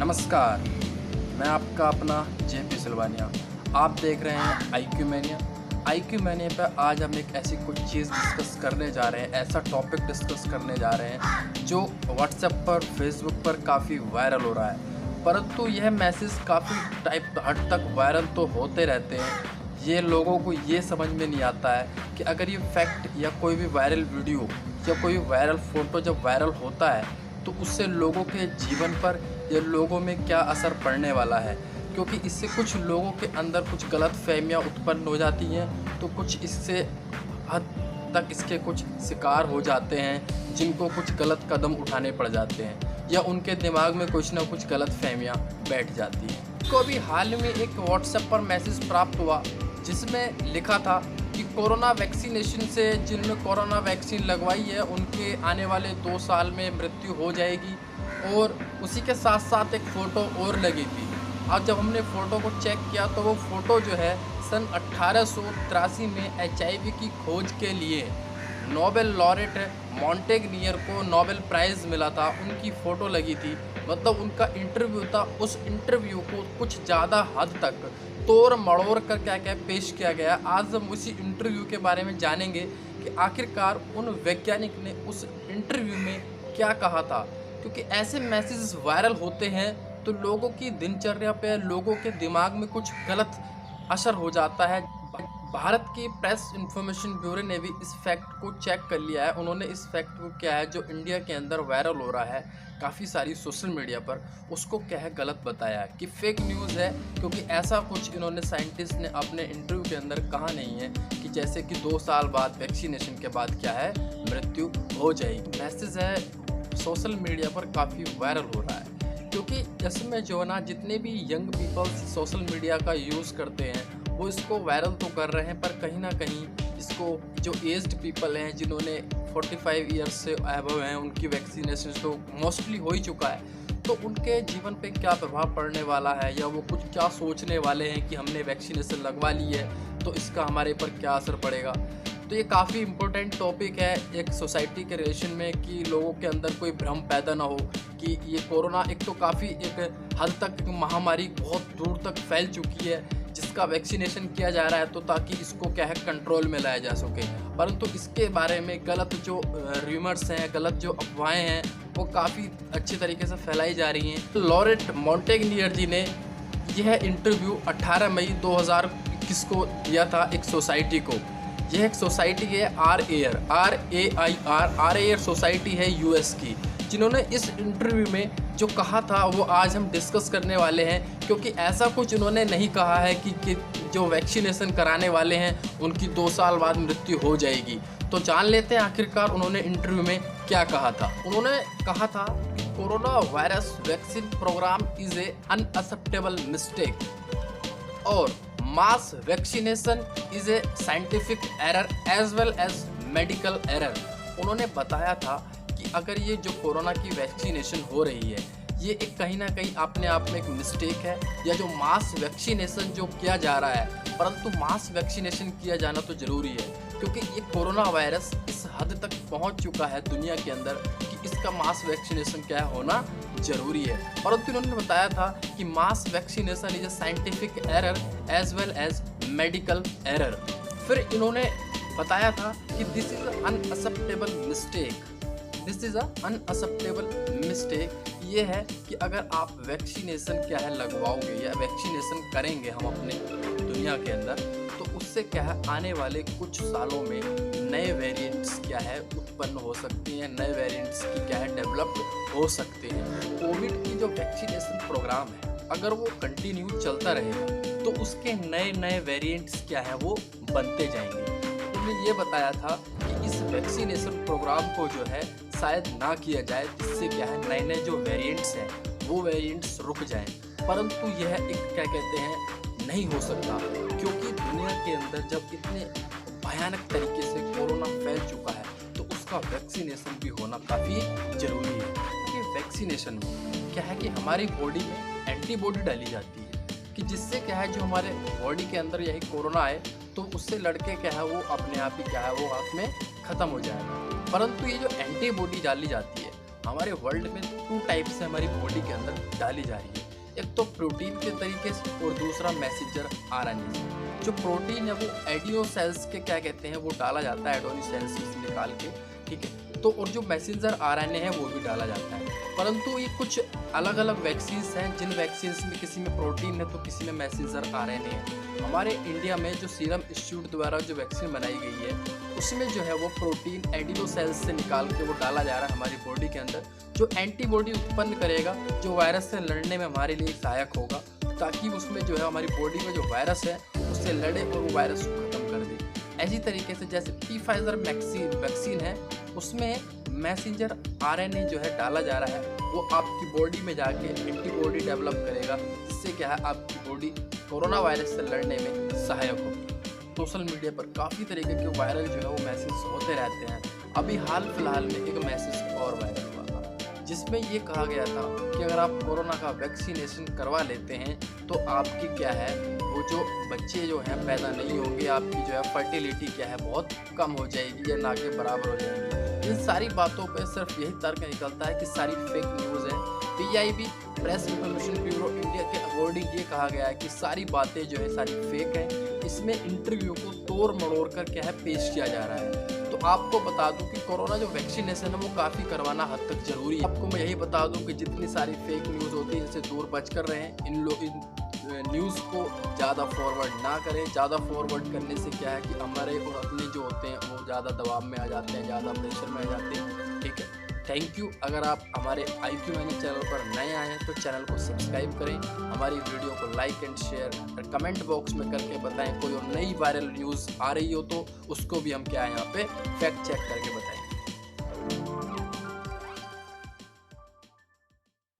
नमस्कार, मैं आपका अपना जेपी सिलवानिया। आप देख रहे हैं आईक्यू मैनिया। आईक्यू मैनिया पर आज हम एक ऐसी कुछ चीज़ डिस्कस करने जा रहे हैं, ऐसा टॉपिक डिस्कस करने जा रहे हैं जो व्हाट्सएप पर, फेसबुक पर काफ़ी वायरल हो रहा है। परंतु यह मैसेज काफ़ी हद तक वायरल तो होते रहते हैं। ये लोगों को ये समझ में नहीं आता है कि अगर ये फैक्ट या कोई भी वायरल वीडियो या कोई वायरल फ़ोटो जब वायरल होता है तो उससे लोगों के जीवन पर या लोगों में क्या असर पड़ने वाला है, क्योंकि इससे कुछ लोगों के अंदर कुछ गलत फहमियाँ उत्पन्न हो जाती हैं, तो कुछ इससे हद तक इसके कुछ शिकार हो जाते हैं जिनको कुछ गलत कदम उठाने पड़ जाते हैं या उनके दिमाग में कुछ ना कुछ गलत फहमियाँ बैठ जाती हैं। को भी हाल में एक व्हाट्सएप पर मैसेज प्राप्त हुआ जिसमें लिखा था कि कोरोना वैक्सीनेशन से जिनने कोरोना वैक्सीन लगवाई है उनके आने वाले 2 साल में मृत्यु हो जाएगी, और उसी के साथ साथ एक फ़ोटो और लगी थी। अब जब हमने फ़ोटो को चेक किया तो वो फ़ोटो जो है सन 1883 में HIV की खोज के लिए नोबेल लॉरेट मॉन्टेगनियर को नोबेल प्राइज़ मिला था, उनकी फ़ोटो लगी थी। मतलब उनका इंटरव्यू था, उस इंटरव्यू को कुछ ज़्यादा हद तक तोड़ मड़ोड़ कर क्या पेश किया गया। आज हम उसी इंटरव्यू के बारे में जानेंगे कि आखिरकार उन वैज्ञानिक ने उस इंटरव्यू में क्या कहा था, क्योंकि ऐसे मैसेजेस वायरल होते हैं तो लोगों की दिनचर्या पे, लोगों के दिमाग में कुछ गलत असर हो जाता है। भारत की प्रेस इंफॉर्मेशन ब्यूरो ने भी इस फैक्ट को चेक कर लिया है। उन्होंने इस फैक्ट को क्या है जो इंडिया के अंदर वायरल हो रहा है काफ़ी सारी सोशल मीडिया पर, उसको क्या है गलत बताया है कि फेक न्यूज़ है, क्योंकि ऐसा कुछ इन्होंने साइंटिस्ट ने अपने इंटरव्यू के अंदर कहा नहीं है कि जैसे कि 2 साल बाद वैक्सीनेशन के बाद क्या है मृत्यु हो जाएगी। मैसेज है सोशल मीडिया पर काफ़ी वायरल हो रहा है, क्योंकि इसमें जो है ना जितने भी यंग पीपल्स सोशल मीडिया का यूज़ करते हैं वो इसको वायरल तो कर रहे हैं, पर कहीं ना कहीं इसको जो एज्ड पीपल हैं जिन्होंने 45 ईयर्स से अबव हैं उनकी वैक्सीनेशन तो मोस्टली हो ही चुका है, तो उनके जीवन पे क्या प्रभाव पड़ने वाला है या वो कुछ क्या सोचने वाले हैं कि हमने वैक्सीनेशन लगवा ली है तो इसका हमारे पर क्या असर पड़ेगा। तो ये काफ़ी इम्पोर्टेंट टॉपिक है एक सोसाइटी के रिलेशन में कि लोगों के अंदर कोई भ्रम पैदा ना हो कि ये कोरोना एक तो काफ़ी एक हद तक महामारी बहुत दूर तक फैल चुकी है जिसका वैक्सीनेशन किया जा रहा है तो ताकि इसको क्या है कंट्रोल में लाया जा सके, परंतु इसके बारे में गलत जो र्यूमर्स हैं, गलत जो अफवाहें हैं वो काफ़ी अच्छी तरीके से फैलाई जा रही हैं। लॉरेट मॉन्टेगनियर जी ने यह इंटरव्यू 18 मई 2021 को दिया था एक सोसाइटी को। यह एक सोसाइटी है RAIR सोसाइटी है US की, जिन्होंने इस इंटरव्यू में जो कहा था वो आज हम डिस्कस करने वाले हैं, क्योंकि ऐसा कुछ उन्होंने नहीं कहा है कि जो वैक्सीनेशन कराने वाले हैं उनकी 2 साल बाद मृत्यु हो जाएगी। तो जान लेते हैं आखिरकार उन्होंने इंटरव्यू में क्या कहा था। उन्होंने कहा था कि corona virus vaccine programme is a unacceptable mistake और mass vaccination is a scientific error as well as medical error. उन्होंने बताया था कि अगर ये जो कोरोना की वैक्सीनेशन हो रही है ये एक कहीं ना कहीं अपने आप में एक मिस्टेक है, या जो मास वैक्सीनेशन जो किया जा रहा है, परंतु मास वैक्सीनेशन किया जाना तो ज़रूरी है क्योंकि ये कोरोना वायरस इस हद तक पहुंच चुका है दुनिया के अंदर कि इसका मास वैक्सीनेशन क्या होना ज़रूरी है। परंतु इन्होंने बताया था कि mass vaccination is a scientific error as well as medical error. फिर इन्होंने बताया था कि this is unacceptable mistake. This is unacceptable mistake ये है कि अगर आप वैक्सीनेशन क्या है लगवाओगे या वैक्सीनेशन करेंगे हम अपने दुनिया के अंदर, तो उससे क्या है आने वाले कुछ सालों में नए वेरिएंट्स क्या है उत्पन्न हो सकती हैं, नए वेरिएंट्स की क्या है डेवलप हो सकते हैं। कोविड की जो वैक्सीनेशन प्रोग्राम है अगर वो कंटिन्यू चलता रहेगा तो उसके नए नए वेरिएंट्स क्या है वो बनते जाएंगे। उन्होंने ये बताया था कि इस वैक्सीनेशन प्रोग्राम को जो है शायद ना किया जाए, जिससे क्या है नए नए जो वेरिएंट्स हैं वो वेरिएंट्स रुक जाएं, परंतु यह एक क्या कहते हैं नहीं हो सकता, क्योंकि दुनिया के अंदर जब इतने भयानक तरीके से कोरोना फैल चुका है तो उसका वैक्सीनेशन भी होना काफ़ी ज़रूरी है। कि वैक्सीनेशन में क्या है कि हमारी बॉडी में एंटीबॉडी डाली जाती है कि जिससे क्या है जो हमारे बॉडी के अंदर यही कोरोना आए तो उससे लड़के क्या है वो अपने आप ही क्या है वो हाथ में ख़त्म हो जाएगा। परंतु ये जो एंटीबॉडी डाली जाती है हमारे वर्ल्ड में 2 टाइप से हमारी बॉडी के अंदर डाली जा रही है। एक तो प्रोटीन के तरीके से और दूसरा मैसेंजर आरएनए से। जो प्रोटीन है वो एडिनो सेल्स के क्या कहते हैं वो डाला जाता है, एडोनी सेल्स से निकाल के, ठीक है। तो और जो मैसेंजर आरएनए है वो भी डाला जाता है। परंतु ये कुछ अलग अलग वैक्सीन हैं, जिन वैक्सीन में किसी में प्रोटीन है तो किसी में मैसेंजर आरएनए है। हमारे इंडिया में जो सीरम इंस्टीट्यूट द्वारा जो वैक्सीन बनाई गई है उसमें जो है वो प्रोटीन एडिनो सेल्स से निकाल के वो डाला जा रहा है हमारी बॉडी के अंदर, जो एंटीबॉडी उत्पन्न करेगा, जो वायरस से लड़ने में हमारे लिए सहायक होगा, ताकि उसमें जो है हमारी बॉडी में जो वायरस है उससे लड़े और वो वायरस को खत्म कर दे। ऐसी तरीके से जैसे Pfizer वैक्सीन है उसमें मैसेंजर आरएनए जो है डाला जा रहा है, वो आपकी बॉडी में जाके एंटीबॉडी डेवलप करेगा, जिससे क्या है आपकी बॉडी कोरोना वायरस से लड़ने में सहायक होगी। सोशल मीडिया पर काफ़ी तरीके के वायरल जो है वो मैसेज होते रहते हैं। अभी हाल फिलहाल में एक मैसेज और वायरल हुआ था जिसमें ये कहा गया था कि अगर आप कोरोना का वैक्सीनेशन करवा लेते हैं तो आपकी क्या है वो जो बच्चे जो हैं पैदा नहीं होंगे, आपकी जो है फर्टिलिटी क्या है बहुत कम हो जाएगी या ना के बराबर हो जाएगी। इन सारी बातों पे सिर्फ यही तर्क निकलता है कि सारी फेक न्यूज़ है। PIB press information bureau India के अकॉर्डिंग ये कहा गया है कि सारी बातें जो है सारी फेक है। इसमें इंटरव्यू को तोड़ मरोड़ कर क्या है पेश किया जा रहा है। तो आपको बता दूं कि कोरोना जो वैक्सीनेशन है वो काफ़ी करवाना हद तक जरूरी है। आपको मैं यही बता दूं कि जितनी सारी फेक न्यूज़ होती है इनसे दूर बच कर रहें। इन न्यूज़ को ज़्यादा फॉरवर्ड ना करें। ज़्यादा फॉरवर्ड करने से क्या है कि हमारे और अपने जो होते हैं वो ज़्यादा दबाव में आ जाते हैं, ज़्यादा प्रेशर में आ जाते हैं, ठीक है। Thank you. अगर आप हमारे IQ मैनी चैनल पर नए आए हैं तो चैनल को सब्सक्राइब करें, हमारी वीडियो को लाइक एंड शेयर और कमेंट बॉक्स में करके बताएं कोई और नई वायरल न्यूज़ आ रही हो तो उसको भी हम क्या है यहाँ पे फैक्ट चेक करके बताएं।